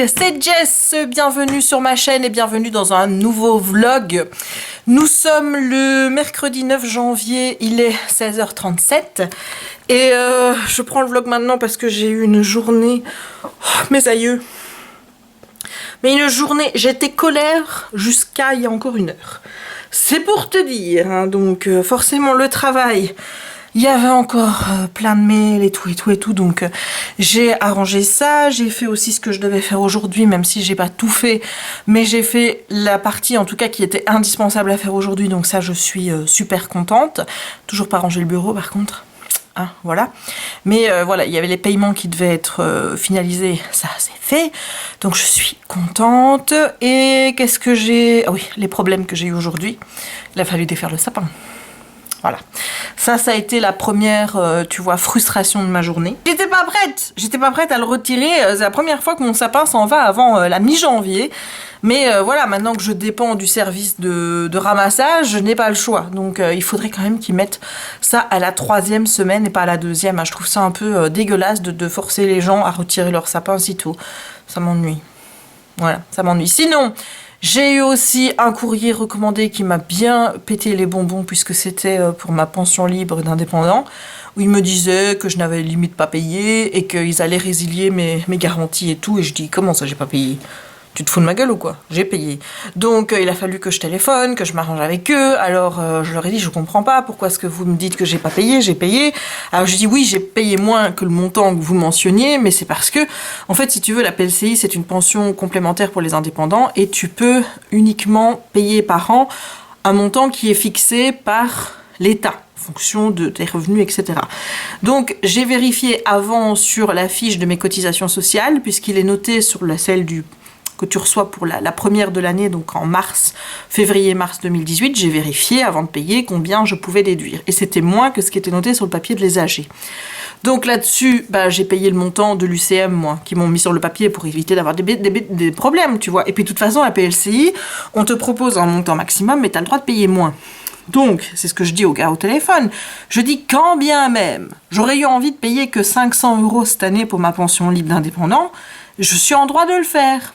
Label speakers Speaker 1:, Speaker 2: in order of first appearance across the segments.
Speaker 1: c'est Jess, bienvenue sur ma chaîne et bienvenue dans un nouveau vlog. Nous sommes le mercredi 9 janvier, il est 16h37 et je prends le vlog maintenant parce que j'ai eu une journée, mes aïeux, mais une journée, j'étais colère jusqu'à il y a encore une heure. C'est pour te dire, hein, donc forcément le travail... Il y avait encore plein de mails et tout, donc j'ai arrangé ça, j'ai fait aussi ce que je devais faire aujourd'hui, même si j'ai pas tout fait, mais j'ai fait la partie en tout cas qui était indispensable à faire aujourd'hui, donc ça je suis super contente. Toujours pas rangé le bureau par contre, hein, voilà. Mais voilà, il y avait les paiements qui devaient être finalisés, ça c'est fait, donc je suis contente. Et qu'est-ce que j'ai... Ah oui, les problèmes que j'ai eu aujourd'hui, il a fallu défaire le sapin. Voilà, ça a été la première, tu vois, frustration de ma journée. J'étais pas prête à le retirer, c'est la première fois que mon sapin s'en va avant la mi-janvier. Mais voilà, maintenant que je dépends du service de ramassage, je n'ai pas le choix. Donc il faudrait quand même qu'ils mettent ça à la 3e semaine et pas à la 2e. Je trouve ça un peu dégueulasse de forcer les gens à retirer leur sapin si tôt. Ça m'ennuie. Voilà, ça m'ennuie. Sinon... J'ai eu aussi un courrier recommandé qui m'a bien pété les bonbons puisque c'était pour ma pension libre d'indépendant où il me disait que je n'avais limite pas payé et qu'ils allaient résilier mes garanties et tout. Et je dis comment ça j'ai pas payé? Tu te fous de ma gueule ou quoi? J'ai payé. Donc il a fallu que je téléphone, que je m'arrange avec eux. Alors je leur ai dit je comprends pas, pourquoi est-ce que vous me dites que j'ai pas payé? J'ai payé. Alors je dis oui, j'ai payé moins que le montant que vous mentionniez, mais c'est parce que en fait si tu veux la PLCI c'est une pension complémentaire pour les indépendants et tu peux uniquement payer par an un montant qui est fixé par l'État en fonction de tes revenus, etc. Donc j'ai vérifié avant sur la fiche de mes cotisations sociales puisqu'il est noté sur celle que tu reçois pour la première de l'année, donc en février-mars 2018, j'ai vérifié avant de payer combien je pouvais déduire. Et c'était moins que ce qui était noté sur le papier de l'ESAG. Donc là-dessus, bah, j'ai payé le montant de l'UCM, moi, qui m'ont mis sur le papier pour éviter d'avoir des problèmes, tu vois. Et puis de toute façon, la PLCI, on te propose un montant maximum, mais tu as le droit de payer moins. Donc, c'est ce que je dis au gars au téléphone. Je dis, quand bien même, j'aurais eu envie de payer que 500 € cette année pour ma pension libre d'indépendant, je suis en droit de le faire.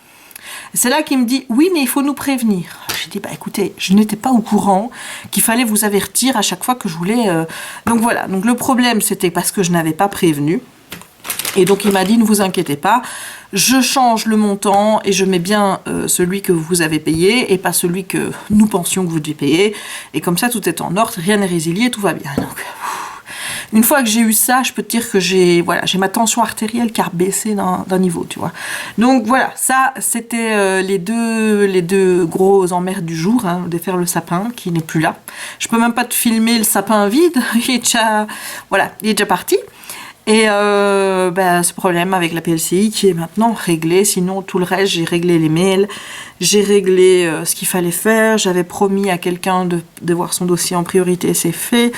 Speaker 1: C'est là qu'il me dit, oui, mais il faut nous prévenir. J'ai dit, bah écoutez, je n'étais pas au courant qu'il fallait vous avertir à chaque fois que je voulais... Donc voilà, donc le problème, c'était parce que je n'avais pas prévenu. Et donc il m'a dit, ne vous inquiétez pas, je change le montant et je mets bien celui que vous avez payé et pas celui que nous pensions que vous deviez payer. Et comme ça, tout est en ordre, rien n'est résilié, tout va bien. Donc... Une fois que j'ai eu ça, je peux te dire que j'ai ma tension artérielle qui a baissé d'un niveau, tu vois. Donc voilà, ça c'était les deux gros emmerdes du jour, hein, de faire le sapin qui n'est plus là. Je peux même pas te filmer le sapin vide, il est déjà parti. Et ce problème avec la PLCI qui est maintenant réglé, sinon tout le reste, j'ai réglé les mails, j'ai réglé ce qu'il fallait faire, j'avais promis à quelqu'un de voir son dossier en priorité, c'est fait.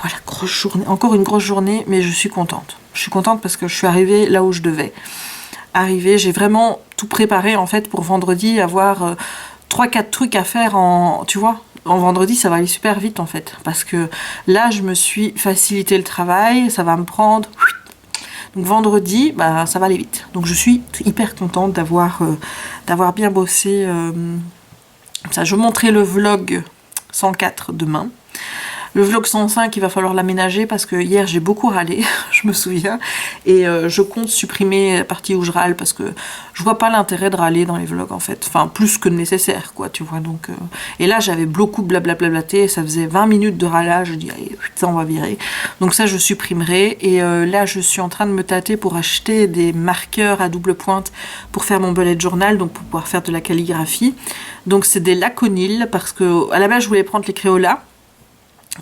Speaker 1: Voilà, grosse journée, encore une grosse journée, mais je suis contente. Je suis contente parce que je suis arrivée là où je devais arriver. J'ai vraiment tout préparé en fait pour vendredi, avoir 3-4 trucs à faire tu vois, en vendredi ça va aller super vite en fait. Parce que là je me suis facilité le travail, ça va me prendre... Donc vendredi, bah, ça va aller vite. Donc je suis hyper contente d'avoir bien bossé. Ça, je vous montrerai le vlog 104 demain. Le vlog 105, il va falloir l'aménager parce que hier j'ai beaucoup râlé, je me souviens, et je compte supprimer la partie où je râle parce que je vois pas l'intérêt de râler dans les vlogs en fait, enfin plus que nécessaire quoi, tu vois. Donc et là j'avais beaucoup blablablaté, ça faisait 20 minutes de râlage, je dis allez, putain on va virer, donc ça je supprimerai. Et là je suis en train de me tâter pour acheter des marqueurs à double pointe pour faire mon bullet journal, donc pour pouvoir faire de la calligraphie. Donc c'est des Laconil parce que à la base je voulais prendre les Crayola.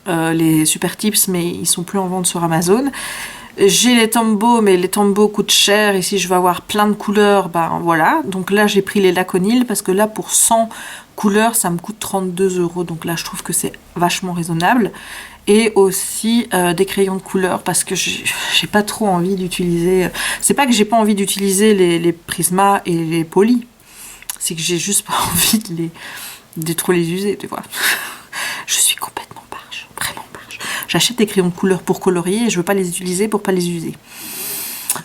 Speaker 1: Les Super Tips, mais ils sont plus en vente sur Amazon. J'ai les Tombow, mais les Tombow coûtent cher et si je veux avoir plein de couleurs, ben voilà. Donc là j'ai pris les Laconil parce que là pour 100 couleurs ça me coûte 32 €, donc là je trouve que c'est vachement raisonnable. Et aussi des crayons de couleur parce que j'ai pas trop envie d'utiliser... C'est pas que j'ai pas envie d'utiliser les Prisma et les Poly, c'est que j'ai juste pas envie de trop les user, tu vois. Je suis complètement barge, vraiment barge. J'achète des crayons de couleur pour colorier et je veux pas les utiliser pour pas les user.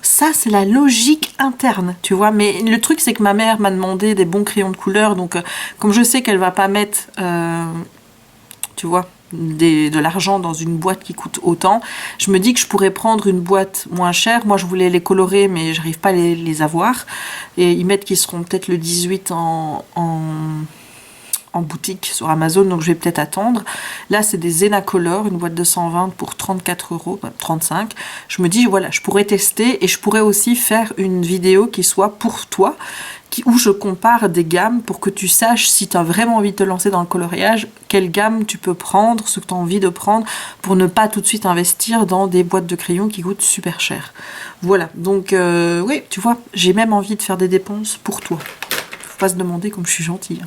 Speaker 1: Ça, c'est la logique interne, tu vois. Mais le truc, c'est que ma mère m'a demandé des bons crayons de couleur. Donc, comme je sais qu'elle va pas mettre, tu vois, de l'argent dans une boîte qui coûte autant, je me dis que je pourrais prendre une boîte moins chère. Moi, je voulais les colorer, mais j'arrive pas à les avoir. Et ils mettent qu'ils seront peut-être le 18 en boutique sur Amazon, donc je vais peut-être attendre. Là, c'est des Zenacolor, une boîte de 120 pour 34 €, 35. Je me dis, voilà, je pourrais tester et je pourrais aussi faire une vidéo qui soit pour toi, où je compare des gammes pour que tu saches si tu as vraiment envie de te lancer dans le coloriage, quelle gamme tu peux prendre, ce que tu as envie de prendre, pour ne pas tout de suite investir dans des boîtes de crayons qui coûtent super cher. Voilà, donc oui, tu vois, j'ai même envie de faire des dépenses pour toi. Faut pas se demander comme je suis gentille.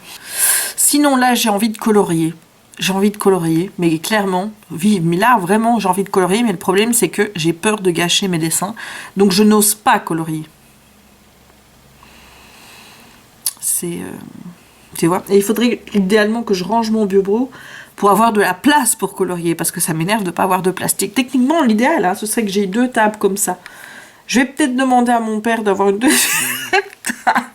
Speaker 1: Sinon, là, j'ai envie de colorier. J'ai envie de colorier, mais clairement, mais là, vraiment, j'ai envie de colorier, mais le problème, c'est que j'ai peur de gâcher mes dessins, donc je n'ose pas colorier. Tu vois, et il faudrait idéalement que je range mon bureau pour avoir de la place pour colorier, parce que ça m'énerve de ne pas avoir de plastique. Techniquement, l'idéal, hein, ce serait que j'ai 2 tables comme ça. Je vais peut-être demander à mon père d'avoir une deuxième table.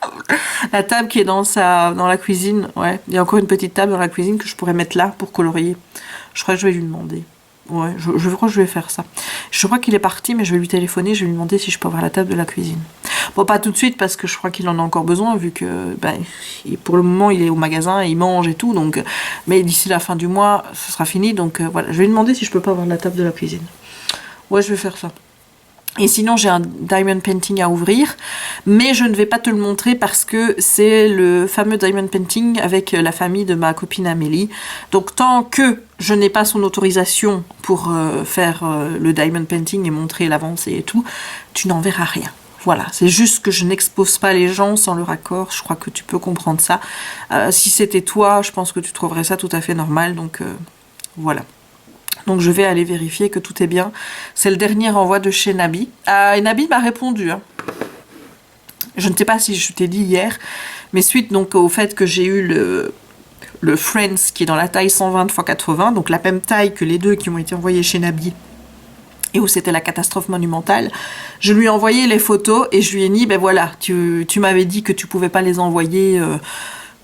Speaker 1: La table qui est dans la cuisine, ouais. Il y a encore une petite table dans la cuisine que je pourrais mettre là pour colorier. Je crois que je vais lui demander. Ouais, je crois que je vais faire ça. Je crois qu'il est parti, mais je vais lui téléphoner, je vais lui demander si je peux avoir la table de la cuisine. Bon, pas tout de suite, parce que je crois qu'il en a encore besoin, vu que pour le moment, il est au magasin, il mange et tout, donc, mais d'ici la fin du mois, ce sera fini, donc voilà. Je vais lui demander si je peux pas avoir la table de la cuisine. Ouais, je vais faire ça. Et sinon, j'ai un diamond painting à ouvrir, mais je ne vais pas te le montrer parce que c'est le fameux diamond painting avec la famille de ma copine Amélie. Donc, tant que je n'ai pas son autorisation pour faire le diamond painting et montrer l'avancée et tout, tu n'en verras rien. Voilà, c'est juste que je n'expose pas les gens sans leur accord, je crois que tu peux comprendre ça. Si c'était toi, je pense que tu trouverais ça tout à fait normal, donc voilà. Donc je vais aller vérifier que tout est bien. C'est le dernier envoi de chez Nabi. Et Nabi m'a répondu. Hein. Je ne sais pas si je t'ai dit hier, mais suite donc au fait que j'ai eu le Friends qui est dans la taille 120 x 80, donc la même taille que les deux qui ont été envoyés chez Nabi, et où c'était la catastrophe monumentale, je lui ai envoyé les photos et je lui ai dit, ben voilà, tu m'avais dit que tu pouvais pas les envoyer...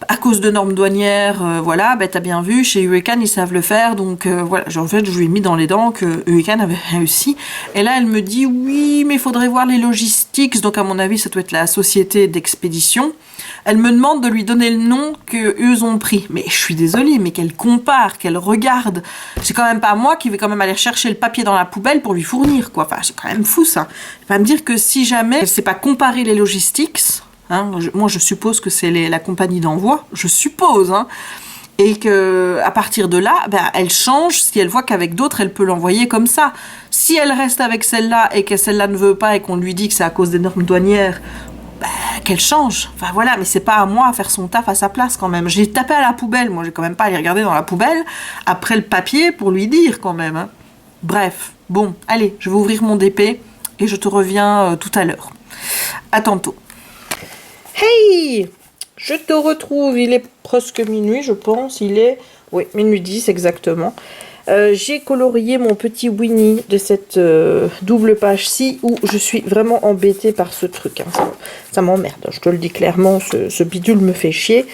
Speaker 1: à cause de normes douanières, voilà, ben t'as bien vu, chez Hurricane, ils savent le faire, donc voilà, en fait, je lui ai mis dans les dents que Hurricane avait réussi, et là, elle me dit, oui, mais il faudrait voir les logistics, donc à mon avis, ça doit être la société d'expédition. Elle me demande de lui donner le nom qu'eux ont pris, mais je suis désolée, mais qu'elle compare, qu'elle regarde, c'est quand même pas moi qui vais quand même aller chercher le papier dans la poubelle pour lui fournir, quoi, enfin, c'est quand même fou, ça. Elle va me dire que si jamais elle sait pas comparer les logistics, hein, moi je suppose que c'est la compagnie d'envoi, je suppose, hein, et que à partir de là, ben, elle change si elle voit qu'avec d'autres elle peut l'envoyer comme ça. Si elle reste avec celle-là et que celle-là ne veut pas et qu'on lui dit que c'est à cause des normes douanières, ben, qu'elle change. Enfin voilà, mais c'est pas à moi à faire son taf à sa place quand même. J'ai tapé à la poubelle, moi j'ai quand même pas allé regarder dans la poubelle après le papier pour lui dire quand même. Hein. Bref, bon, allez, je vais ouvrir mon DP et je te reviens tout à l'heure. À tantôt. Hey, je te retrouve, il est presque minuit je pense, oui, minuit 10 exactement. J'ai colorié mon petit Winnie de cette double page-ci où je suis vraiment embêtée par ce truc. Hein. Ça m'emmerde, je te le dis clairement, ce bidule me fait chier.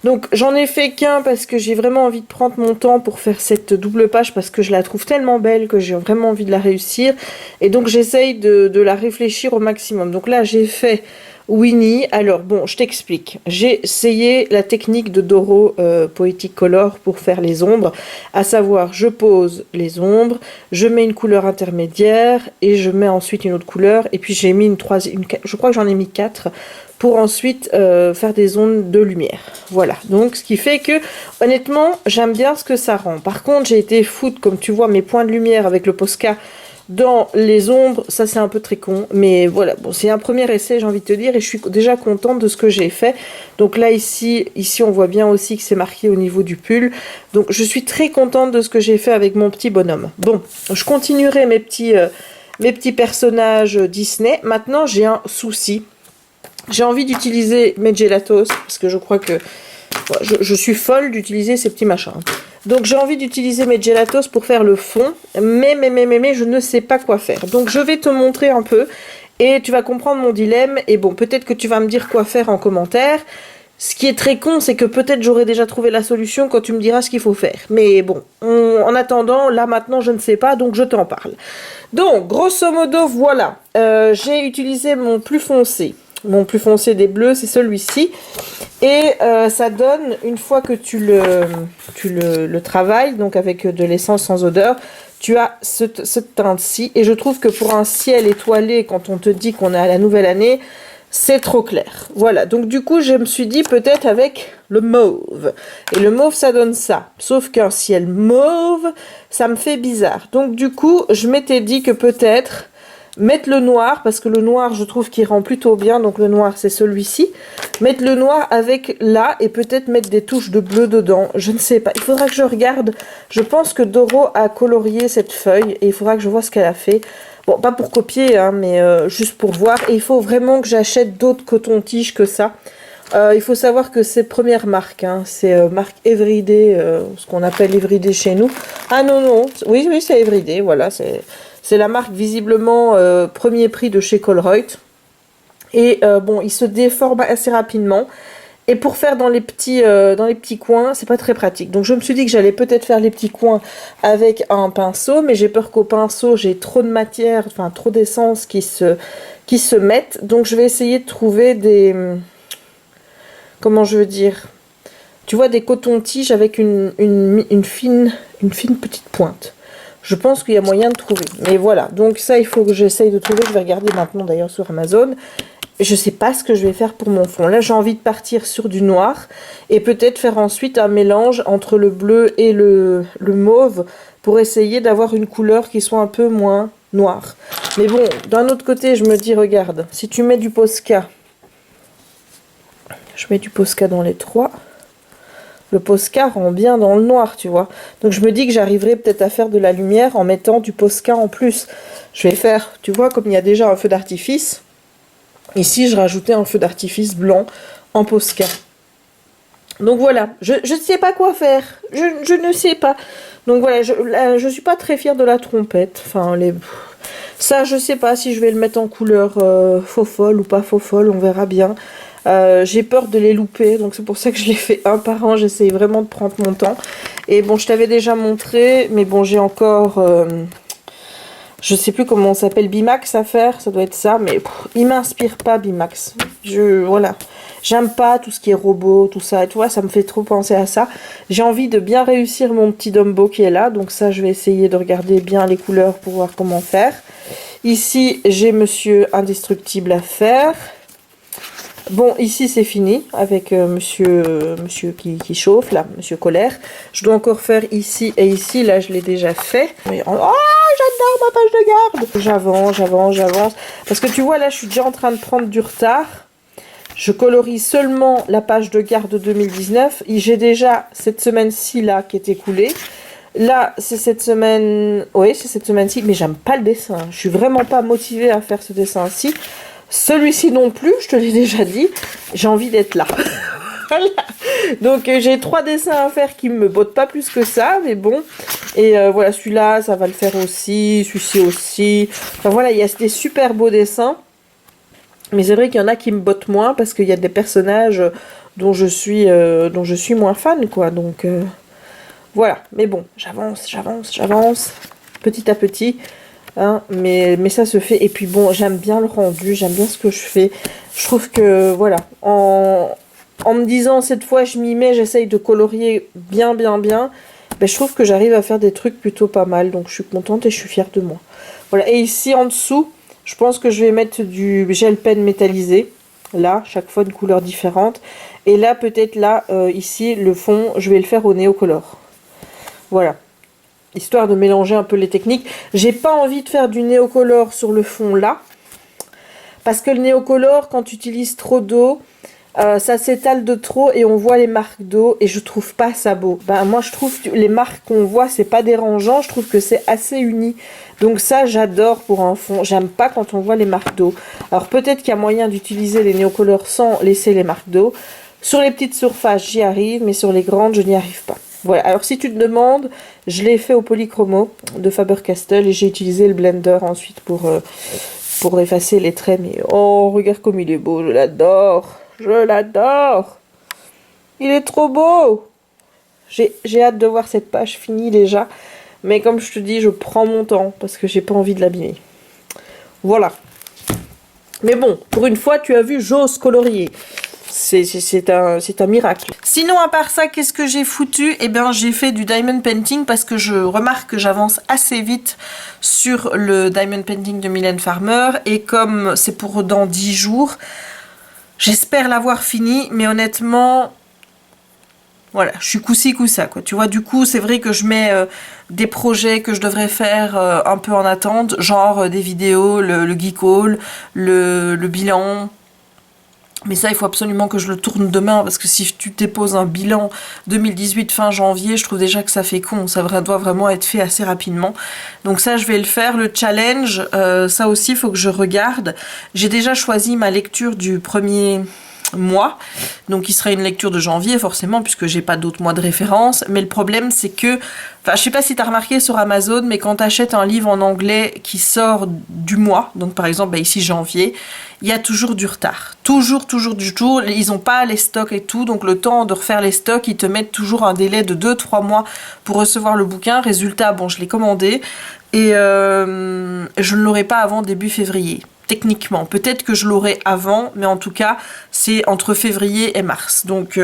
Speaker 1: Donc j'en ai fait qu'un parce que j'ai vraiment envie de prendre mon temps pour faire cette double page parce que je la trouve tellement belle que j'ai vraiment envie de la réussir. Et donc j'essaye de la réfléchir au maximum. Donc là j'ai fait... Winnie, alors bon, je t'explique. J'ai essayé la technique de Doro Poetic Color pour faire les ombres, à savoir je pose les ombres, je mets une couleur intermédiaire et je mets ensuite une autre couleur et puis j'ai mis une troisième, je crois que j'en ai mis 4 pour ensuite faire des ondes de lumière. Voilà, donc ce qui fait que honnêtement j'aime bien ce que ça rend. Par contre j'ai été foutre, comme tu vois, mes points de lumière avec le Posca dans les ombres, ça c'est un peu très con, mais voilà, bon, c'est un premier essai, j'ai envie de te dire, et je suis déjà contente de ce que j'ai fait. Donc là, ici on voit bien aussi que c'est marqué au niveau du pull, donc je suis très contente de ce que j'ai fait avec mon petit bonhomme. Bon, je continuerai mes petits personnages Disney. Maintenant, j'ai un souci. J'ai envie d'utiliser mes gelatos, parce que je crois que je suis folle d'utiliser ces petits machins. Donc j'ai envie d'utiliser mes gelatos pour faire le fond, mais je ne sais pas quoi faire. Donc je vais te montrer un peu et tu vas comprendre mon dilemme. Et bon, peut-être que tu vas me dire quoi faire en commentaire. Ce qui est très con, c'est que peut-être j'aurais déjà trouvé la solution quand tu me diras ce qu'il faut faire. Mais bon, en attendant, là maintenant je ne sais pas, donc je t'en parle. Donc, grosso modo, voilà. J'ai utilisé mon plus foncé. Mon plus foncé des bleus, c'est celui-ci. Et ça donne, une fois que tu le travailles, donc avec de l'essence sans odeur, tu as ce teinte-ci. Et je trouve que pour un ciel étoilé, quand on te dit qu'on est à la nouvelle année, c'est trop clair. Voilà, donc du coup, je me suis dit peut-être avec le mauve. Et le mauve, ça donne ça. Sauf qu'un ciel mauve, ça me fait bizarre. Donc du coup, je m'étais dit que peut-être mettre le noir, parce que le noir, je trouve qu'il rend plutôt bien. Donc le noir, c'est celui-ci. Mettre le noir avec là, et peut-être mettre des touches de bleu dedans. Je ne sais pas. Il faudra que je regarde. Je pense que Doro a colorié cette feuille, et il faudra que je vois ce qu'elle a fait. Bon, pas pour copier, hein, mais juste pour voir. Et il faut vraiment que j'achète d'autres cotons-tiges que ça. Il faut savoir que c'est première marque. Hein, c'est marque Everyday, ce qu'on appelle Everyday chez nous. Ah non, non. Oui, oui, c'est Everyday. Voilà, c'est la marque visiblement premier prix de chez Colruyt. Et bon, il se déforme assez rapidement. Et pour faire dans les petits coins, c'est pas très pratique. Donc je me suis dit que j'allais peut-être faire les petits coins avec un pinceau, mais j'ai peur qu'au pinceau, j'ai trop de matière, enfin trop d'essence qui se mettent. Donc je vais essayer de trouver des... Comment je veux dire? Tu vois, des cotons-tiges avec une fine petite pointe. Je pense qu'il y a moyen de trouver. Mais voilà, donc ça, il faut que j'essaye de trouver. Je vais regarder maintenant d'ailleurs sur Amazon. Je sais pas ce que je vais faire pour mon fond. Là, j'ai envie de partir sur du noir et peut-être faire ensuite un mélange entre le bleu et le mauve pour essayer d'avoir une couleur qui soit un peu moins noire. Mais bon, d'un autre côté, je me dis, regarde, si tu mets du Posca, je mets du Posca dans les trois, le Posca rend bien dans le noir, tu vois. Donc je me dis que j'arriverai peut-être à faire de la lumière en mettant du Posca en plus. Je vais faire, tu vois, comme il y a déjà un feu d'artifice. Ici, je rajoutais un feu d'artifice blanc en Posca. Donc voilà, je ne sais pas quoi faire. Je ne sais pas. Donc voilà, je suis pas très fière de la trompette. Enfin, ça, je sais pas si je vais le mettre en couleur faux folle ou pas faux folle. On verra bien. J'ai peur de les louper. Donc c'est pour ça que je les fais un par un. J'essaye vraiment de prendre mon temps. Et bon, je t'avais déjà montré. Mais bon, j'ai encore... je sais plus comment on s'appelle, Bimax à faire, ça doit être ça, mais il m'inspire pas Bimax. Voilà, j'aime pas tout ce qui est robot, tout ça, et tu vois, ça me fait trop penser à ça. J'ai envie de bien réussir mon petit Dumbo qui est là, donc ça, je vais essayer de regarder bien les couleurs pour voir comment faire. Ici, j'ai Monsieur Indestructible à faire. Bon, ici c'est fini avec monsieur qui chauffe, là, monsieur Colère. Je dois encore faire ici et ici, là je l'ai déjà fait. Mais, oh, j'adore ma page de garde. J'avance. Parce que tu vois, là je suis déjà en train de prendre du retard. Je colorie seulement la page de garde 2019. J'ai déjà cette semaine-ci là qui est écoulée. Là, c'est cette semaine... Oui, c'est cette semaine-ci, mais j'aime pas le dessin. Je suis vraiment pas motivée à faire ce dessin-ci. Celui-ci non plus, je te l'ai déjà dit, j'ai envie d'être là. Voilà. Donc j'ai 3 dessins à faire qui me bottent pas plus que ça, mais bon. Et voilà, celui-là, ça va le faire aussi, celui-ci aussi. Enfin voilà, il y a des super beaux dessins. Mais c'est vrai qu'il y en a qui me bottent moins parce qu'il y a des personnages dont je suis moins fan, quoi. Donc voilà, mais bon, j'avance, petit à petit. Hein, mais ça se fait. Et puis bon, j'aime bien le rendu, j'aime bien ce que je fais. Je trouve que voilà, en me disant cette fois je m'y mets, j'essaye de colorier bien, ben, je trouve que j'arrive à faire des trucs plutôt pas mal. Donc je suis contente et je suis fière de moi. Voilà, et ici en dessous, je pense que je vais mettre du gel pen métallisé. Là, chaque fois une couleur différente. Et là, peut-être là, ici, le fond, je vais le faire au néocolore. Voilà. Histoire de mélanger un peu les techniques. J'ai pas envie de faire du néocolore sur le fond là. Parce que le néocolore, quand tu utilises trop d'eau, ça s'étale de trop et on voit les marques d'eau et je trouve pas ça beau. Ben, moi je trouve que les marques qu'on voit, c'est pas dérangeant. Je trouve que c'est assez uni. Donc ça, j'adore pour un fond. J'aime pas quand on voit les marques d'eau. Alors peut-être qu'il y a moyen d'utiliser les néocolores sans laisser les marques d'eau. Sur les petites surfaces, j'y arrive, mais sur les grandes, je n'y arrive pas. Voilà, alors si tu te demandes, je l'ai fait au polychromo de Faber-Castell et j'ai utilisé le blender ensuite
Speaker 2: pour effacer les traits, mais oh, regarde comme il est beau, je l'adore. Je l'adore. Il est trop beau. J'ai hâte de voir cette page finie déjà. Mais comme je te dis, je prends mon temps parce que j'ai pas envie de l'abîmer. Voilà. Mais bon, pour une fois, tu as vu, j'ose colorier. C'est un miracle.
Speaker 1: Sinon, à part ça, qu'est-ce que j'ai foutu? Eh bien, j'ai fait du diamond painting parce que je remarque que j'avance assez vite sur le diamond painting de Mylène Farmer. Et comme c'est pour dans 10 jours, j'espère l'avoir fini. Mais honnêtement, voilà, je suis coup-ci, coup-ça, quoi. Tu vois, du coup, c'est vrai que je mets des projets que je devrais faire un peu en attente. Genre des vidéos, le geek haul, le bilan... Mais ça, il faut absolument que je le tourne demain, parce que si tu déposes un bilan 2018 fin janvier, je trouve déjà que ça fait con. Ça doit vraiment être fait assez rapidement. Donc ça, je vais le faire. Le challenge, ça aussi, il faut que je regarde. J'ai déjà choisi ma lecture du premier mois. Donc il sera une lecture de janvier, forcément, puisque j'ai pas d'autres mois de référence. Mais le problème, c'est que... Enfin, je sais pas si tu as remarqué sur Amazon, mais quand tu achètes un livre en anglais qui sort du mois, donc par exemple, ici janvier, il y a toujours du retard. Toujours du jour. Ils n'ont pas les stocks et tout, donc le temps de refaire les stocks, ils te mettent toujours un délai de 2-3 mois pour recevoir le bouquin. Résultat, bon, je l'ai commandé et je ne l'aurai pas avant début février. Techniquement, peut-être que je l'aurai avant, mais en tout cas, c'est entre février et mars. Donc,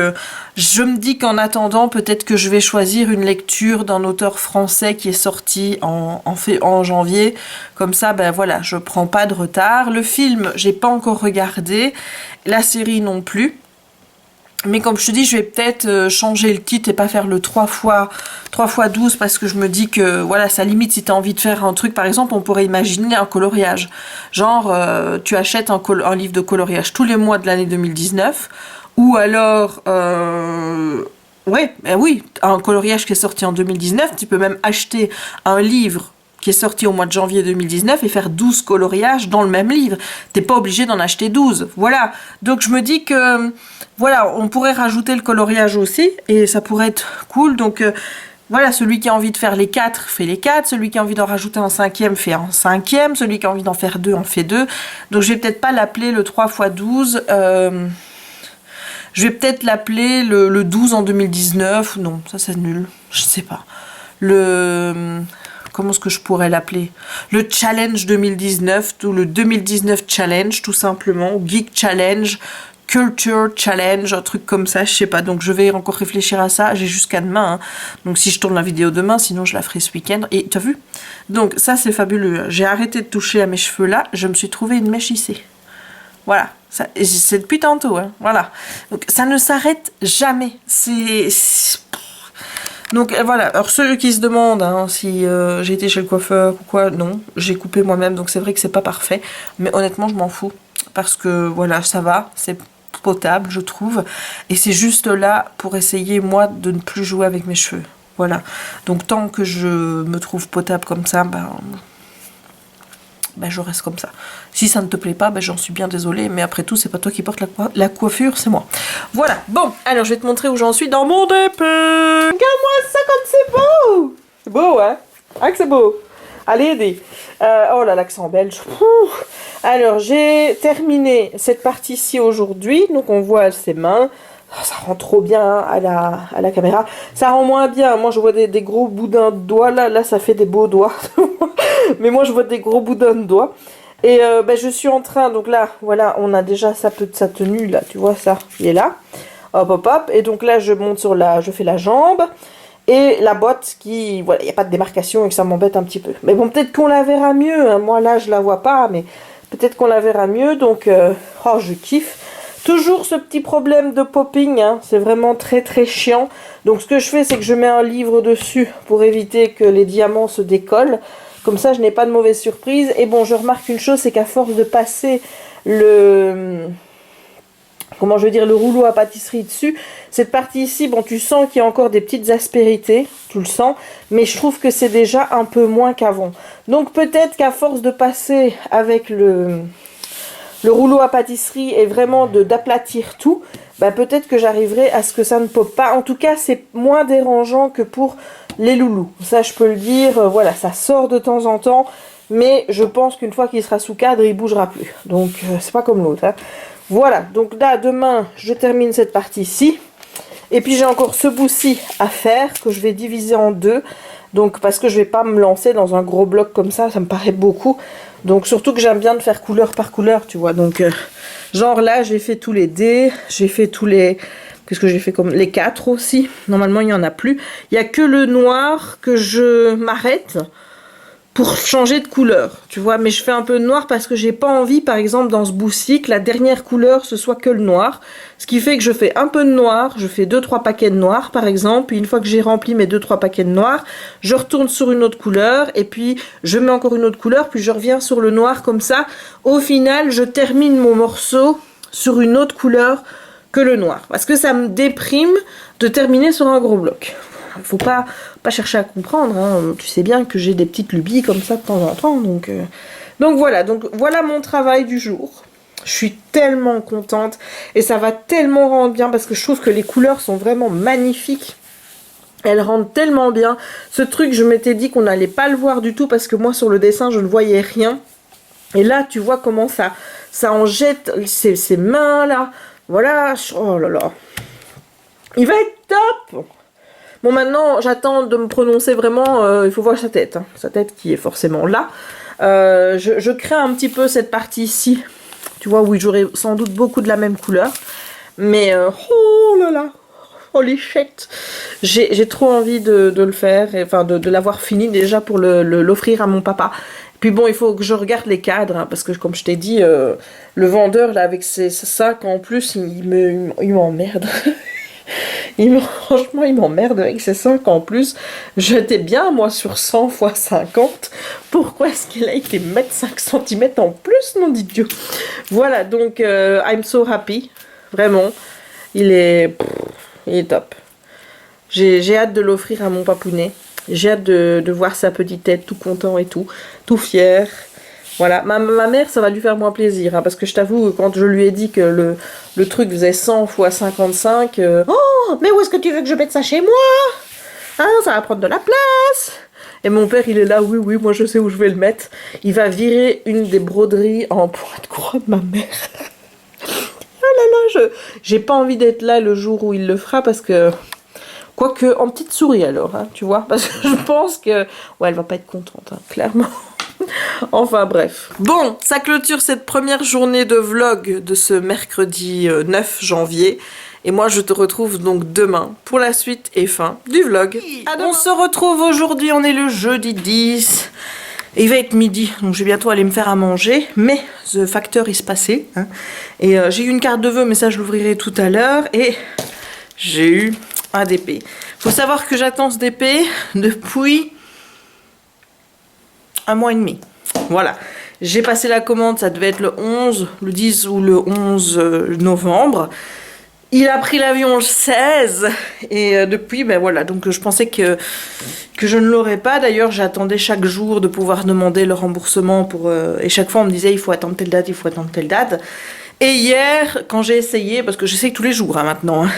Speaker 1: je me dis qu'en attendant, peut-être que je vais choisir une lecture d'un auteur français qui est sorti en janvier. Comme ça, ben voilà, je prends pas de retard. Le film, j'ai pas encore regardé. La série non plus. Mais comme je te dis, je vais peut-être changer le titre et pas faire le 3x12 parce que je me dis que, voilà, ça limite si tu as envie de faire un truc. Par exemple, on pourrait imaginer un coloriage. Genre, tu achètes un livre de coloriage tous les mois de l'année 2019. Ou alors, oui, un coloriage qui est sorti en 2019. Tu peux même acheter un livre qui est sorti au mois de janvier 2019 et faire 12 coloriages dans le même livre. T'es pas obligé d'en acheter 12. Voilà. Donc je me dis que, voilà, on pourrait rajouter le coloriage aussi et ça pourrait être cool. Donc voilà, celui qui a envie de faire les 4, fait les 4. Celui qui a envie d'en rajouter un 5e, fait un 5e. Celui qui a envie d'en faire 2, en fait 2. Donc je vais peut-être pas l'appeler le 3x12. Je vais peut-être l'appeler le 12 en 2019. Non, ça c'est nul. Je sais pas. Comment est-ce que je pourrais l'appeler? Le Challenge 2019, ou le 2019 Challenge, tout simplement. Geek Challenge, Culture Challenge, un truc comme ça, je sais pas. Donc je vais encore réfléchir à ça. J'ai jusqu'à demain. Hein. Donc si je tourne la vidéo demain, sinon je la ferai ce week-end. Et t'as vu? Donc ça c'est fabuleux. J'ai arrêté de toucher à mes cheveux là. Je me suis trouvé une mèche ici. Voilà. C'est depuis tantôt. Hein. Voilà. Donc ça ne s'arrête jamais. Donc voilà, alors ceux qui se demandent hein, si j'ai été chez le coiffeur ou quoi, non, j'ai coupé moi-même, donc c'est vrai que c'est pas parfait, mais honnêtement je m'en fous, parce que voilà, ça va, c'est potable je trouve, et c'est juste là pour essayer moi de ne plus jouer avec mes cheveux, voilà, donc tant que je me trouve potable comme ça, ben je reste comme ça. Si ça ne te plaît pas, ben j'en suis bien désolée, mais après tout, c'est pas toi qui porte la coiffure, c'est moi. Voilà, bon, alors je vais te montrer où j'en suis dans mon DP. Regarde-moi ça comme c'est beau. C'est beau, hein? Ah que c'est beau. Allez, aider. Oh là, l'accent belge. Alors, j'ai terminé cette partie-ci aujourd'hui, donc on voit ses mains. Ça rend trop bien à la caméra. Ça rend moins bien. Moi, je vois des gros boudins de doigts. Là, ça fait des beaux doigts. Mais moi, je vois des gros boudins de doigts. Et je suis en train... Donc là, voilà, on a déjà sa tenue, là. Tu vois ça? Il est là. Hop, hop, hop. Et donc là, je monte sur je fais la jambe. Et la botte qui... Voilà, il n'y a pas de démarcation et que ça m'embête un petit peu. Mais bon, peut-être qu'on la verra mieux. Hein. Moi, là, je la vois pas. Mais peut-être qu'on la verra mieux. Donc, oh, je kiffe. Toujours ce petit problème de popping, hein, c'est vraiment très très chiant. Donc ce que je fais, c'est que je mets un livre dessus pour éviter que les diamants se décollent. Comme ça, je n'ai pas de mauvaise surprise. Et bon, je remarque une chose, c'est qu'à force de passer le rouleau à pâtisserie dessus, cette partie ici, bon, tu sens qu'il y a encore des petites aspérités, tu le sens, mais je trouve que c'est déjà un peu moins qu'avant. Donc peut-être qu'à force de passer avec le rouleau à pâtisserie et vraiment d'aplatir tout, peut-être que j'arriverai à ce que ça ne pop pas. En tout cas, c'est moins dérangeant que pour les loulous. Ça, je peux le dire. Voilà, ça sort de temps en temps.
Speaker 2: mais je pense qu'une fois qu'il sera sous cadre, il bougera plus. Donc c'est pas comme l'autre. Hein. Voilà, donc là demain je termine cette partie-ci. Et puis j'ai encore ce bout-ci à faire que je vais diviser en deux. Donc parce que je vais pas me lancer dans un gros bloc comme ça me paraît beaucoup. Donc surtout que j'aime bien de faire couleur par couleur, tu vois. Donc genre là j'ai fait tous les dés, j'ai fait tous les... Qu'est-ce que j'ai fait comme... Les 4 aussi. Normalement il n'y en a plus. Il n'y a que le noir que je m'arrête pour changer de couleur, tu vois, mais je fais un peu de noir parce que j'ai pas envie, par exemple, dans ce bout-ci, que la dernière couleur, ce soit que le noir, ce qui fait que je fais un peu de noir, je fais 2-3 paquets de noir, par exemple, puis une fois que j'ai rempli mes 2-3 paquets de noir, je retourne sur une autre couleur, et puis je mets encore une autre couleur, puis je reviens sur le noir, comme ça, au final, je termine mon morceau sur une autre couleur que le noir, parce que ça me déprime de terminer sur un gros bloc. Faut pas chercher à comprendre, hein. Tu sais bien que j'ai des petites lubies comme ça de temps en temps, donc voilà mon travail du jour. Je suis tellement contente et ça va tellement rendre bien parce que je trouve que les couleurs sont vraiment magnifiques. Elles rendent tellement bien. Ce truc, je m'étais dit qu'on n'allait pas le voir du tout parce que moi sur le dessin je ne voyais rien. Et là tu vois comment ça en jette ces mains là. Voilà, oh là là. Il va être top. Bon, maintenant, j'attends de me prononcer vraiment, il faut voir sa tête, hein, sa tête qui est forcément là. Je crée un petit peu cette partie ici, tu vois, où j'aurai sans doute beaucoup de la même couleur. Mais, oh là là, holy shit. J'ai trop envie de le faire, enfin de l'avoir fini déjà pour l'offrir à mon papa. Puis bon, il faut que je regarde les cadres, hein, parce que comme je t'ai dit, le vendeur, là, avec ses sacs en plus, il m'emmerde. Franchement, il m'emmerde avec ses 5 en plus. J'étais bien, moi, sur 100 x 50. Pourquoi est-ce qu'il a été mettre 5 cm en plus, nom de Dieu? Voilà, donc, I'm so happy. Vraiment. Il est top. J'ai hâte de l'offrir à mon papounet. J'ai hâte de voir sa petite tête, tout content et tout fier. Voilà, ma mère, ça va lui faire moins plaisir, hein, parce que je t'avoue, quand je lui ai dit que le truc faisait 100 x 55, oh, mais où est-ce que tu veux que je mette ça chez moi? Hein, ça va prendre de la place. Et mon père, il est là, oui, moi je sais où je vais le mettre. Il va virer une des broderies en point de croix de ma mère. Oh là là, j'ai pas envie d'être là le jour où il le fera, parce que... Quoique, en petite souris alors, hein, tu vois, parce que je pense que... Ouais, elle va pas être contente, hein, clairement. Enfin bref. Bon, ça clôture cette première journée de vlog de ce mercredi 9 janvier. Et moi je te retrouve donc demain pour la suite et fin du vlog. On se retrouve aujourd'hui, on est le jeudi 10. Et il va être midi, donc je vais bientôt aller me faire à manger. Mais the facteur il se passait. Hein. Et j'ai eu une carte de vœux, mais ça je l'ouvrirai tout à l'heure. Et j'ai eu un DP. Faut savoir que j'attends ce DP depuis... 1 mois et demi. Voilà. J'ai passé la commande, ça devait être le 11, le 10 ou le 11 novembre. Il a pris l'avion le 16 et depuis, ben voilà, donc je pensais que je ne l'aurais pas. D'ailleurs, j'attendais chaque jour de pouvoir demander le remboursement et chaque fois on me disait il faut attendre telle date, il faut attendre telle date. Et hier, quand j'ai essayé, parce que j'essaye tous les jours hein, maintenant, hein,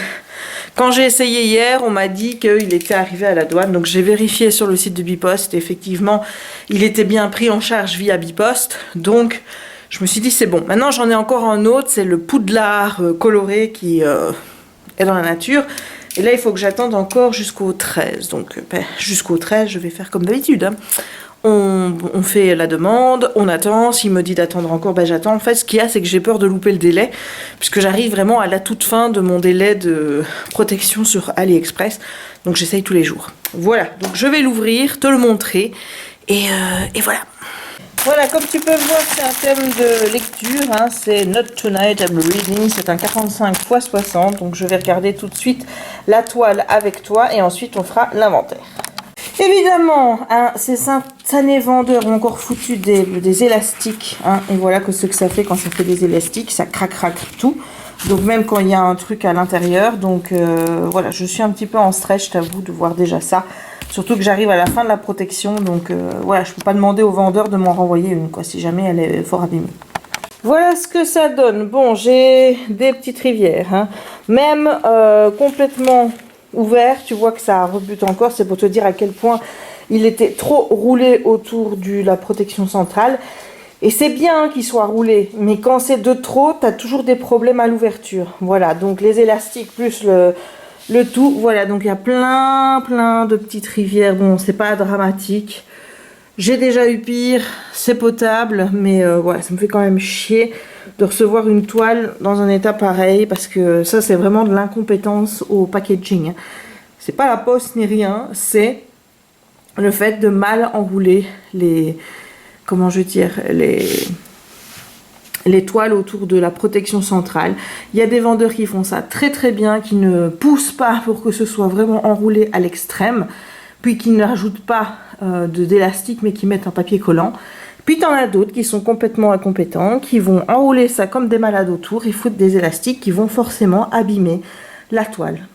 Speaker 2: quand j'ai essayé hier, on m'a dit qu'il était arrivé à la douane. Donc j'ai vérifié sur le site de Bipost. Et effectivement, il était bien pris en charge via Bipost. Donc je me suis dit c'est bon. Maintenant j'en ai encore un autre. C'est le poudlard coloré qui est dans la nature. Et là il faut que j'attende encore jusqu'au 13. Donc jusqu'au 13 je vais faire comme d'habitude. Hein. On fait la demande, on attend, s'il me dit d'attendre encore, ben j'attends. En fait, ce qu'il y a, c'est que j'ai peur de louper le délai, puisque j'arrive vraiment à la toute fin de mon délai de protection sur AliExpress. Donc j'essaye tous les jours. Voilà, donc je vais l'ouvrir, te le montrer, et voilà. Voilà, comme tu peux voir, c'est un thème de lecture, hein, c'est Not Tonight I'm Reading, c'est un 45 x 60, donc je vais regarder tout de suite la toile avec toi, et ensuite on fera l'inventaire. Évidemment, hein, ces satanés vendeurs ont encore foutu des élastiques. Hein, et voilà ce que ça fait quand ça fait des élastiques. Ça craque tout. Donc même quand il y a un truc à l'intérieur. Donc voilà, je suis un petit peu en stress, je t'avoue, de voir déjà ça. Surtout que j'arrive à la fin de la protection. Donc voilà, je peux pas demander au vendeur de m'en renvoyer une, quoi, si jamais elle est fort abîmée. Voilà ce que ça donne. Bon, j'ai des petites rivières. Hein. Même complètement... ouvert, tu vois que ça rebute encore, c'est pour te dire à quel point Il était trop roulé autour de la protection centrale. Et c'est bien qu'il soit roulé, mais quand c'est de trop, tu as toujours des problèmes à l'ouverture. Voilà, donc les élastiques plus le tout. Voilà, donc il y a plein de petites rivières. Bon, c'est pas dramatique. J'ai déjà eu pire, c'est potable, mais ouais, ça me fait quand même chier de recevoir une toile dans un état pareil, parce que ça, c'est vraiment de l'incompétence au packaging. C'est pas la poste ni rien, c'est le fait de mal enrouler les... Comment je veux dire, les toiles autour de la protection centrale. Il y a des vendeurs qui font ça très bien, qui ne poussent pas pour que ce soit vraiment enroulé à l'extrême, puis qui ne rajoutent pas d'élastique, mais qui mettent un papier collant. Puis t'en as d'autres qui sont complètement incompétents, qui vont enrouler ça comme des malades autour et foutre des élastiques qui vont forcément abîmer la toile.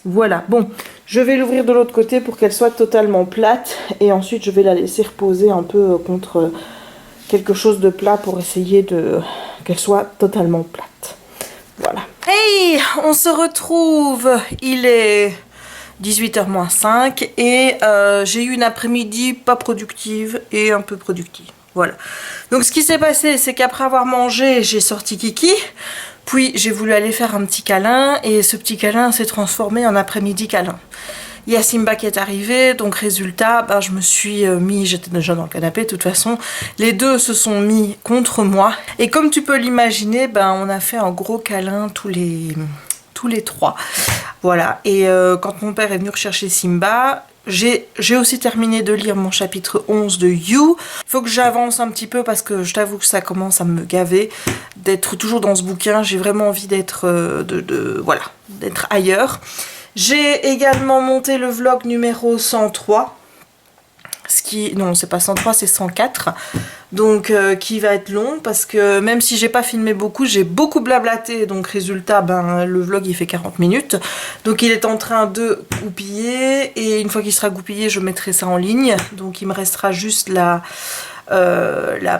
Speaker 2: Voilà, bon, je vais l'ouvrir de l'autre côté pour qu'elle soit totalement plate et ensuite je vais la laisser reposer un peu contre quelque chose de plat pour essayer qu'elle soit totalement plate. Voilà.
Speaker 1: Hey, on se retrouve, il est 18h-5 et j'ai eu une après-midi pas productive et un peu productive. Voilà. Donc ce qui s'est passé, c'est qu'après avoir mangé, j'ai sorti Kiki. Puis j'ai voulu aller faire un petit câlin et ce petit câlin s'est transformé en après-midi câlin. Il y a Simba qui est arrivé, donc résultat, ben, je me suis mis, j'étais déjà dans le canapé de toute façon, les deux se sont mis contre moi. Et comme tu peux l'imaginer, ben, on a fait un gros câlin tous les trois. Voilà, et quand mon père est venu rechercher Simba, j'ai aussi terminé de lire mon chapitre 11 de You. Il faut que j'avance un petit peu parce que je t'avoue que ça commence à me gaver d'être toujours dans ce bouquin. J'ai vraiment envie d'être voilà, d'être ailleurs. J'ai également monté le vlog numéro 103. Non, c'est pas 103, c'est 104. Donc qui va être long parce que même si j'ai pas filmé beaucoup, j'ai beaucoup blablaté. Donc résultat, ben, le vlog il fait 40 minutes. Donc il est en train de goupiller et une fois qu'il sera goupillé, je mettrai ça en ligne. Donc il me restera juste la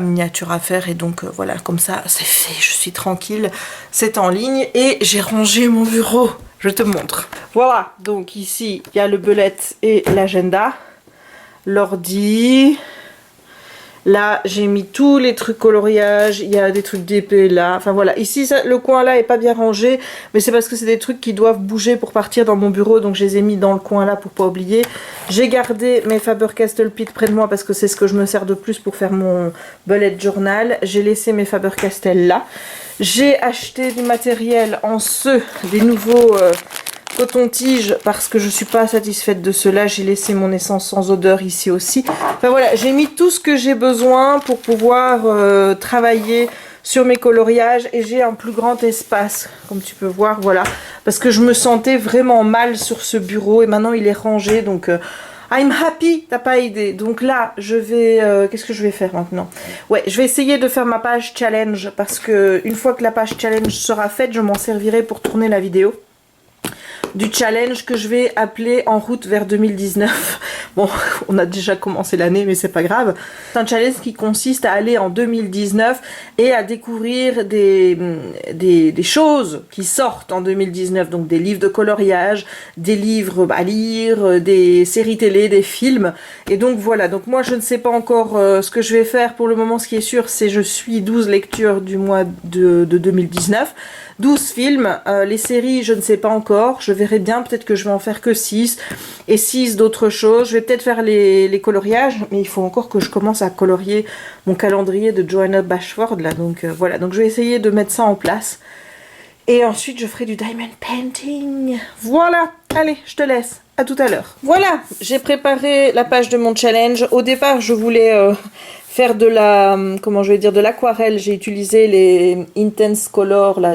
Speaker 1: miniature à faire et donc voilà, comme ça c'est fait, je suis tranquille, c'est en ligne et j'ai rangé mon bureau. Je te montre.
Speaker 2: Voilà, donc ici il y a le bullet et l'agenda. L'ordi, là j'ai mis tous les trucs coloriage, il y a des trucs d'épée là, enfin voilà, ici ça, le coin là est pas bien rangé, mais c'est parce que c'est des trucs qui doivent bouger pour partir dans mon bureau, donc je les ai mis dans le coin là pour pas oublier. J'ai gardé mes Faber-Castell Pit près de moi parce que c'est ce que je me sers de plus pour faire mon bullet journal. J'ai laissé mes Faber-Castell là. J'ai acheté du matériel en des nouveaux coton-tige parce que je suis pas satisfaite de cela. J'ai laissé mon essence sans odeur ici aussi. Enfin voilà, j'ai mis tout ce que j'ai besoin pour pouvoir travailler sur mes coloriages et j'ai un plus grand espace comme tu peux voir, voilà, parce que je me sentais vraiment mal sur ce bureau et maintenant il est rangé, donc I'm happy, t'as pas idée. Donc là je vais qu'est-ce que je vais faire maintenant? Ouais, je vais essayer de faire ma page challenge parce que une fois que la page challenge sera faite, je m'en servirai pour tourner la vidéo du challenge que je vais appeler En route vers 2019. Bon, on a déjà commencé l'année, mais c'est pas grave. C'est un challenge qui consiste à aller en 2019 et à découvrir des choses qui sortent en 2019. Donc des livres de coloriage, des livres à lire, des séries télé, des films. Et donc voilà, donc moi je ne sais pas encore ce que je vais faire. Pour le moment, ce qui est sûr, c'est je suis 12 lectures du mois de 2019. 12 films, les séries je ne sais pas encore, je verrai bien, peut-être que je vais en faire que 6 et 6 d'autres choses. Je vais peut-être faire les coloriages, mais il faut encore que je commence à colorier mon calendrier de Joanna Bashford là, donc voilà, donc je vais essayer de mettre ça en place et ensuite je ferai du diamond painting. Voilà, allez, je te laisse, à tout à l'heure. Voilà, j'ai préparé la page de mon challenge. Au départ je voulais faire de de l'aquarelle. J'ai utilisé les Intense Color là,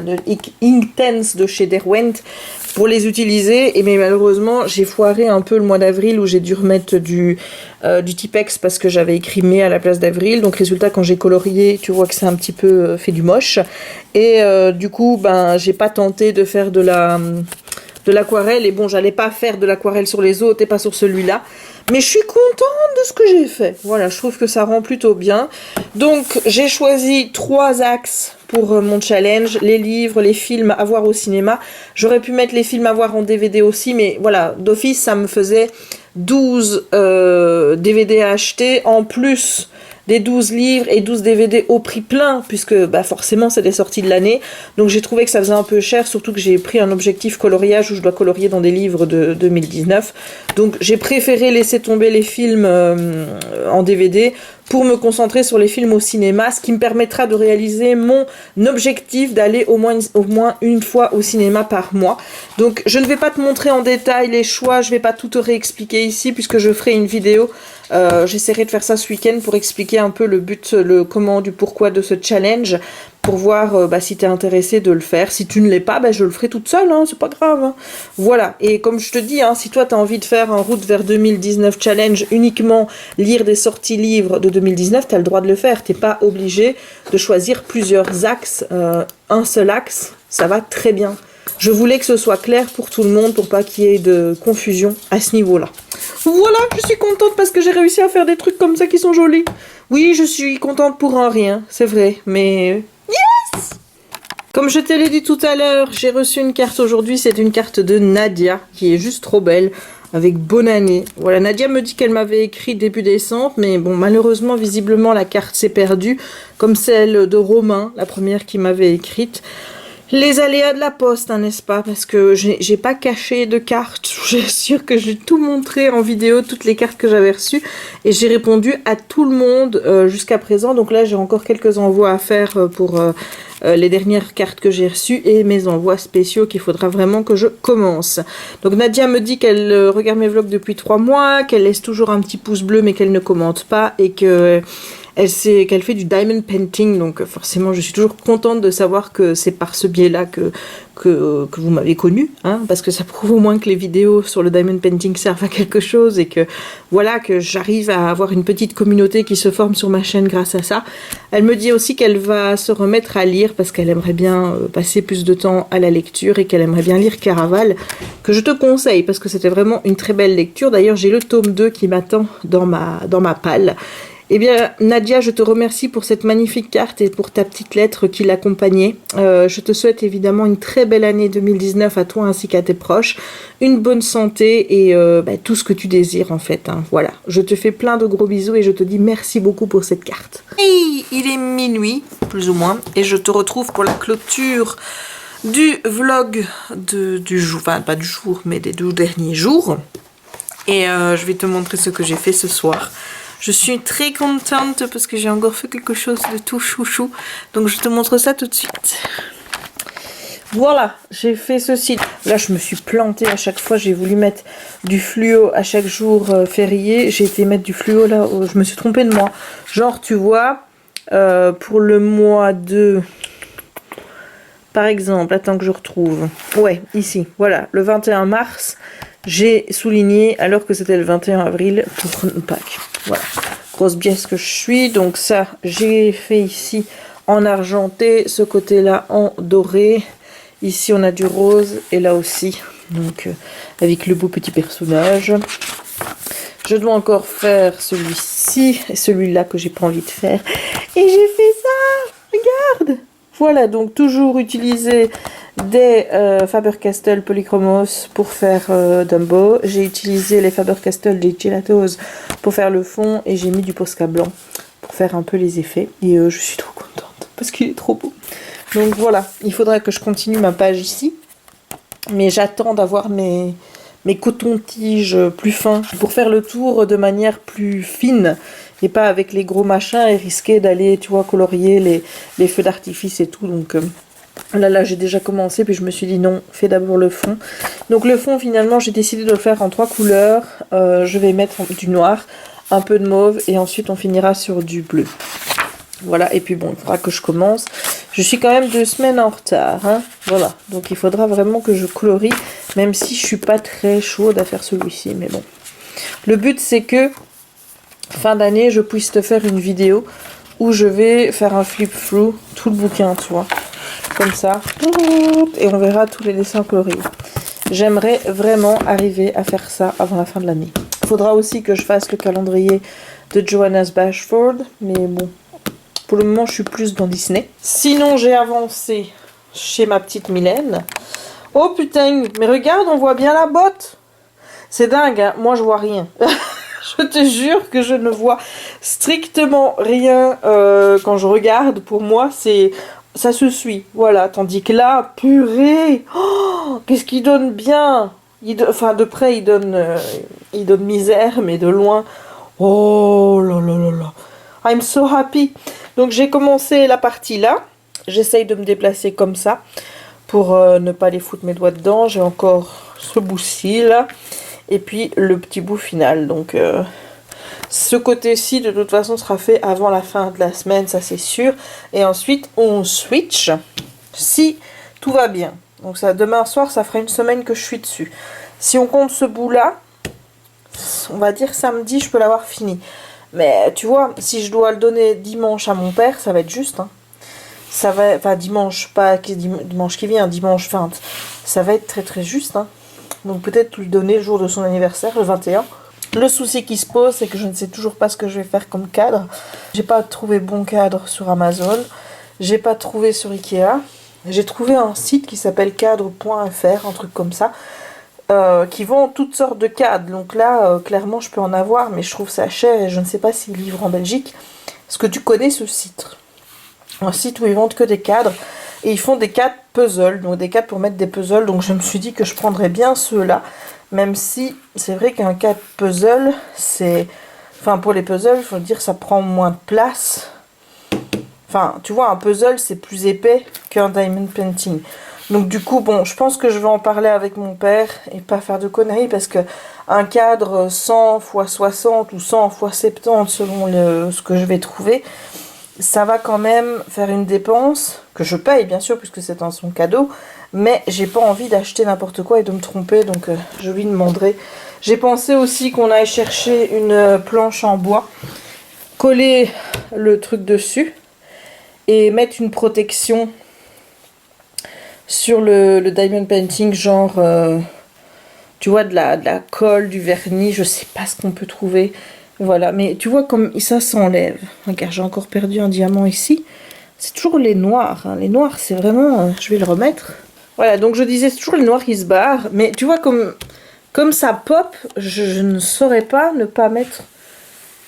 Speaker 2: Intense de chez Derwent pour les utiliser, mais malheureusement j'ai foiré un peu le mois d'avril où j'ai dû remettre du Tipex parce que j'avais écrit mai à la place d'avril, donc résultat quand j'ai colorié tu vois que c'est un petit peu fait du moche et du coup ben j'ai pas tenté de faire de l'aquarelle et bon j'allais pas faire de l'aquarelle sur les autres et pas sur celui-là. Mais je suis contente de ce que j'ai fait. Voilà, je trouve que ça rend plutôt bien. Donc, j'ai choisi 3 axes pour mon challenge. Les livres, les films à voir au cinéma. J'aurais pu mettre les films à voir en DVD aussi, mais voilà, d'office, ça me faisait 12 DVD à acheter, en plus des 12 livres et 12 DVD au prix plein, puisque bah, forcément c'est des sorties de l'année. Donc j'ai trouvé que ça faisait un peu cher, surtout que j'ai pris un objectif coloriage où je dois colorier dans des livres de 2019. Donc j'ai préféré laisser tomber les films en DVD pour me concentrer sur les films au cinéma, ce qui me permettra de réaliser mon objectif d'aller au moins une fois au cinéma par mois. Donc je ne vais pas te montrer en détail les choix, je ne vais pas tout te réexpliquer ici puisque je ferai une vidéo. J'essaierai de faire ça ce week-end pour expliquer un peu le but, le comment, du pourquoi de ce challenge, pour voir si tu es intéressé de le faire. Si tu ne l'es pas, je le ferai toute seule, hein, c'est pas grave. Hein. Voilà, et comme je te dis, hein, si toi tu as envie de faire un route vers 2019 challenge, uniquement lire des sorties livres de 2019, tu as le droit de le faire. Tu n'es pas obligé de choisir plusieurs axes. Un seul axe, ça va très bien. Je voulais que ce soit clair pour tout le monde, pour pas qu'il y ait de confusion à ce niveau-là. Voilà, je suis contente parce que j'ai réussi à faire des trucs comme ça qui sont jolis. Oui, je suis contente pour un rien, c'est vrai, mais... Yes! Comme je te l'ai dit tout à l'heure, j'ai reçu une carte aujourd'hui, c'est une carte de Nadia, qui est juste trop belle, avec bonne année. Voilà, Nadia me dit qu'elle m'avait écrit début décembre, mais bon, malheureusement, visiblement, la carte s'est perdue, comme celle de Romain, la première qui m'avait écrite. Les aléas de la poste, hein, n'est-ce pas? Parce que j'ai pas caché de cartes. Je suis sûre que j'ai tout montré en vidéo, toutes les cartes que j'avais reçues. Et j'ai répondu à tout le monde jusqu'à présent. Donc là, j'ai encore quelques envois à faire pour les dernières cartes que j'ai reçues et mes envois spéciaux qu'il faudra vraiment que je commence. Donc Nadia me dit qu'elle regarde mes vlogs depuis 3 mois, qu'elle laisse toujours un petit pouce bleu mais qu'elle ne commente pas et que... qu'elle fait du diamond painting, donc forcément je suis toujours contente de savoir que c'est par ce biais-là que vous m'avez connue, hein, parce que ça prouve au moins que les vidéos sur le diamond painting servent à quelque chose et que voilà, que j'arrive à avoir une petite communauté qui se forme sur ma chaîne grâce à ça. Elle me dit aussi qu'elle va se remettre à lire parce qu'elle aimerait bien passer plus de temps à la lecture et qu'elle aimerait bien lire Caraval, que je te conseille parce que c'était vraiment une très belle lecture. D'ailleurs j'ai le tome 2 qui m'attend dans ma palle. Eh bien, Nadia, je te remercie pour cette magnifique carte et pour ta petite lettre qui l'accompagnait. Je te souhaite évidemment une très belle année 2019 à toi ainsi qu'à tes proches. Une bonne santé et tout ce que tu désires en fait. Hein. Voilà, je te fais plein de gros bisous et je te dis merci beaucoup pour cette carte.
Speaker 1: Hey, il est minuit, plus ou moins, et je te retrouve pour la clôture du vlog du jour, enfin pas du jour, mais des 12 derniers jours. Et je vais te montrer ce que j'ai fait ce soir. Je suis très contente parce que j'ai encore fait quelque chose de tout chouchou. Donc je te montre ça tout de suite.
Speaker 2: Voilà, j'ai fait ceci. Là, je me suis plantée à chaque fois. J'ai voulu mettre du fluo à chaque jour férié. J'ai été mettre du fluo là. Je me suis trompée de mois. Genre, tu vois, pour le mois de... Par exemple, attends que je retrouve. Ouais, ici. Voilà, le 21 mars. J'ai souligné alors que c'était le 21 avril pour Pâques. Voilà, grosse biaise que je suis. Donc ça, j'ai fait ici en argenté, ce côté-là en doré. Ici, on a du rose et là aussi. Donc avec le beau petit personnage. Je dois encore faire celui-ci et celui-là que j'ai pas envie de faire. Et j'ai fait ça, regarde. Voilà, donc toujours utiliser des Faber-Castell Polychromos pour faire Dumbo. J'ai utilisé les Faber-Castell des Gelatos pour faire le fond et j'ai mis du Posca blanc pour faire un peu les effets. Et je suis trop contente parce qu'il est trop beau. Donc voilà, il faudra que je continue ma page ici. Mais j'attends d'avoir mes cotons-tiges plus fins pour faire le tour de manière plus fine. Et pas avec les gros machins et risquer d'aller, tu vois, colorier les feux d'artifice et tout. Donc là, j'ai déjà commencé, puis je me suis dit non, fais d'abord le fond. Donc le fond, finalement, j'ai décidé de le faire en 3 couleurs. Je vais mettre du noir, un peu de mauve, et ensuite on finira sur du bleu. Voilà, et puis bon, il faudra que je commence. Je suis quand même 2 semaines en retard, hein. Voilà, donc il faudra vraiment que je colorie, même si je suis pas très chaude à faire celui-ci, mais bon. Le but, c'est que fin d'année, je puisse te faire une vidéo où je vais faire un flip-through, tout le bouquin, tu vois, comme ça, et on verra tous les dessins coloriés. J'aimerais vraiment arriver à faire ça avant la fin de l'année. Il faudra aussi que je fasse le calendrier de Johannes Bashford, mais bon, pour le moment, je suis plus dans Disney. Sinon, j'ai avancé chez ma petite Mylène. Oh putain, mais regarde, on voit bien la botte. C'est dingue, hein. Moi je vois rien. Je te jure que je ne vois strictement rien quand je regarde. Pour moi, ça se suit. Voilà. Tandis que là, purée, oh, qu'est-ce qu'il donne bien. Enfin, de près, il donne misère, mais de loin, oh là là là là. I'm so happy. Donc j'ai commencé la partie là. J'essaye de me déplacer comme ça pour ne pas les foutre mes doigts dedans. J'ai encore ce bout-ci là. Et puis le petit bout final. Donc ce côté-ci de toute façon sera fait avant la fin de la semaine, ça c'est sûr. Et ensuite on switch si tout va bien. Donc ça, demain soir ça fera une semaine que je suis dessus. Si on compte ce bout-là, on va dire samedi je peux l'avoir fini. Mais tu vois, si je dois le donner dimanche à mon père, ça va être juste. Hein. Ça va, enfin dimanche, pas dimanche qui vient, dimanche 20. Ça va être très très juste. Hein. Donc peut-être lui donner le jour de son anniversaire, le 21. Le souci qui se pose, c'est que je ne sais toujours pas ce que je vais faire comme cadre. J'ai pas trouvé bon cadre sur Amazon. J'ai pas trouvé sur Ikea. J'ai trouvé un site qui s'appelle cadre.fr, un truc comme ça, qui vend toutes sortes de cadres. Donc là, clairement, je peux en avoir, mais je trouve ça cher et je ne sais pas s'ils livrent en Belgique. Est-ce que tu connais ce site? Un site où ils vendent que des cadres. Et ils font des cadres puzzles, donc des cadres pour mettre des puzzles. Donc je me suis dit que je prendrais bien ceux-là. Même si c'est vrai qu'un cadre puzzle, c'est... Enfin, pour les puzzles, il faut dire ça prend moins de place. Enfin, tu vois, un puzzle, c'est plus épais qu'un diamond painting. Donc du coup, bon, je pense que je vais en parler avec mon père et pas faire de conneries. Parce que un cadre 100 x 60 ou 100 x 70 selon ce que je vais trouver... Ça va quand même faire une dépense que je paye bien sûr puisque c'est son cadeau, mais j'ai pas envie d'acheter n'importe quoi et de me tromper, donc je lui demanderai. J'ai pensé aussi qu'on aille chercher une planche en bois, coller le truc dessus et mettre une protection sur le diamond painting, genre tu vois de la colle, du vernis, je sais pas ce qu'on peut trouver. Voilà, mais tu vois comme ça s'enlève. Regarde, j'ai encore perdu un diamant ici. C'est toujours les noirs. Hein. Les noirs, c'est vraiment... je vais le remettre. Voilà, donc je disais, c'est toujours les noirs qui se barrent. Mais tu vois, comme ça pop, je ne saurais pas ne pas mettre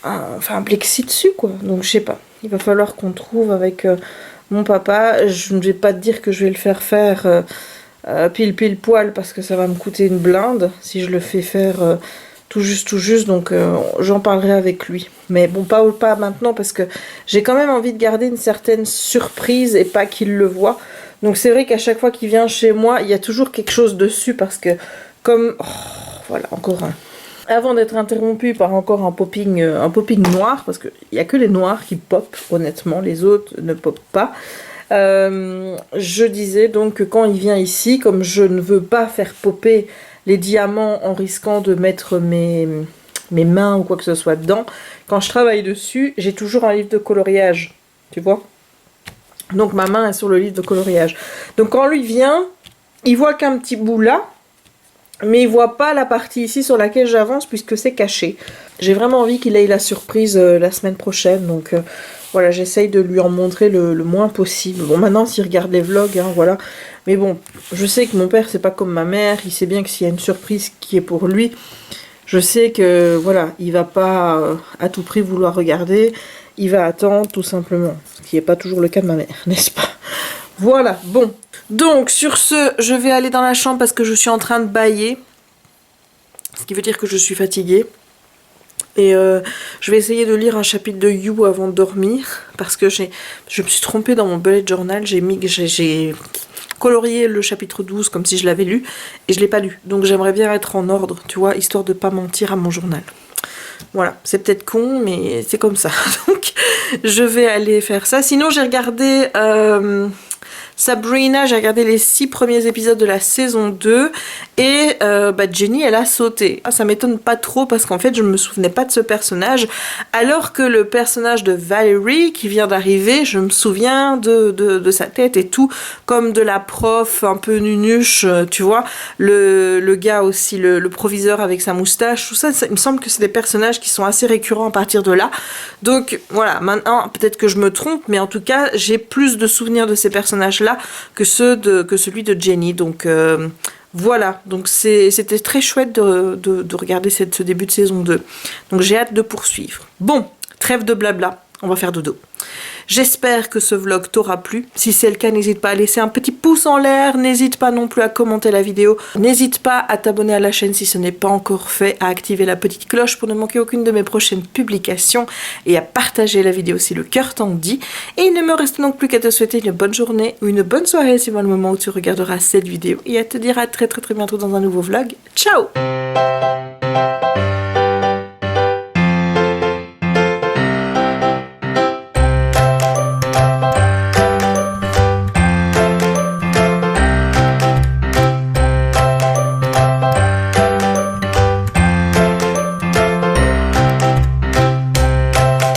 Speaker 2: un plexi dessus, quoi. Donc, je sais pas. Il va falloir qu'on trouve avec mon papa. Je ne vais pas te dire que je vais le faire pile poil parce que ça va me coûter une blinde si je le fais faire... tout juste, donc j'en parlerai avec lui. Mais bon, pas maintenant, parce que j'ai quand même envie de garder une certaine surprise et pas qu'il le voit. Donc c'est vrai qu'à chaque fois qu'il vient chez moi, il y a toujours quelque chose dessus, parce que comme... Oh, voilà, encore un. Avant d'être interrompu par encore un popping noir, parce qu'il n'y a que les noirs qui popent, honnêtement, les autres ne popent pas. Je disais donc que quand il vient ici, comme je ne veux pas faire popper les diamants en risquant de mettre mes mains ou quoi que ce soit dedans, quand je travaille dessus, j'ai toujours un livre de coloriage, tu vois. Donc ma main est sur le livre de coloriage. Donc quand lui vient, il voit qu'un petit bout là, mais il voit pas la partie ici sur laquelle j'avance puisque c'est caché. J'ai vraiment envie qu'il ait la surprise la semaine prochaine, donc voilà, j'essaye de lui en montrer le moins possible. Bon, maintenant s'il regarde les vlogs, hein, voilà. Mais bon, je sais que mon père, c'est pas comme ma mère. Il sait bien que s'il y a une surprise qui est pour lui, je sais que, voilà, il va pas à tout prix vouloir regarder. Il va attendre, tout simplement. Ce qui n'est pas toujours le cas de ma mère, n'est-ce pas? Voilà, bon. Donc, sur ce, je vais aller dans la chambre parce que je suis en train de bâiller. Ce qui veut dire que je suis fatiguée. Et je vais essayer de lire un chapitre de You avant de dormir. Parce que je me suis trompée dans mon bullet journal. J'ai colorié le chapitre 12 comme si je l'avais lu. Et je l'ai pas lu. Donc j'aimerais bien être en ordre, tu vois, histoire de pas mentir à mon journal. Voilà, c'est peut-être con, mais c'est comme ça. Donc je vais aller faire ça. Sinon j'ai regardé... Sabrina, j'ai regardé les 6 premiers épisodes de la saison 2 et Jenny, elle a sauté. Ça m'étonne pas trop parce qu'en fait, je me souvenais pas de ce personnage, alors que le personnage de Valerie qui vient d'arriver, je me souviens de sa tête et tout, comme de la prof un peu nunuche, tu vois, le gars aussi, le proviseur avec sa moustache, tout ça, il me semble que c'est des personnages qui sont assez récurrents à partir de là. Donc voilà, maintenant, peut-être que je me trompe, mais en tout cas, j'ai plus de souvenirs de ces personnages-là que celui de Jenny. Donc Voilà, donc c'était très chouette de regarder ce début de saison 2. Donc j'ai hâte de poursuivre. Bon, trêve de blabla, on va faire dodo. J'espère que ce vlog t'aura plu. Si c'est le cas, n'hésite pas à laisser un petit pouce en l'air. N'hésite pas non plus à commenter la vidéo. N'hésite pas à t'abonner à la chaîne si ce n'est pas encore fait, à activer la petite cloche pour ne manquer aucune de mes prochaines publications et à partager la vidéo si le cœur t'en dit. Et il ne me reste donc plus qu'à te souhaiter une bonne journée ou une bonne soirée suivant le moment où tu regarderas cette vidéo et à te dire à très bientôt dans un nouveau vlog. Ciao!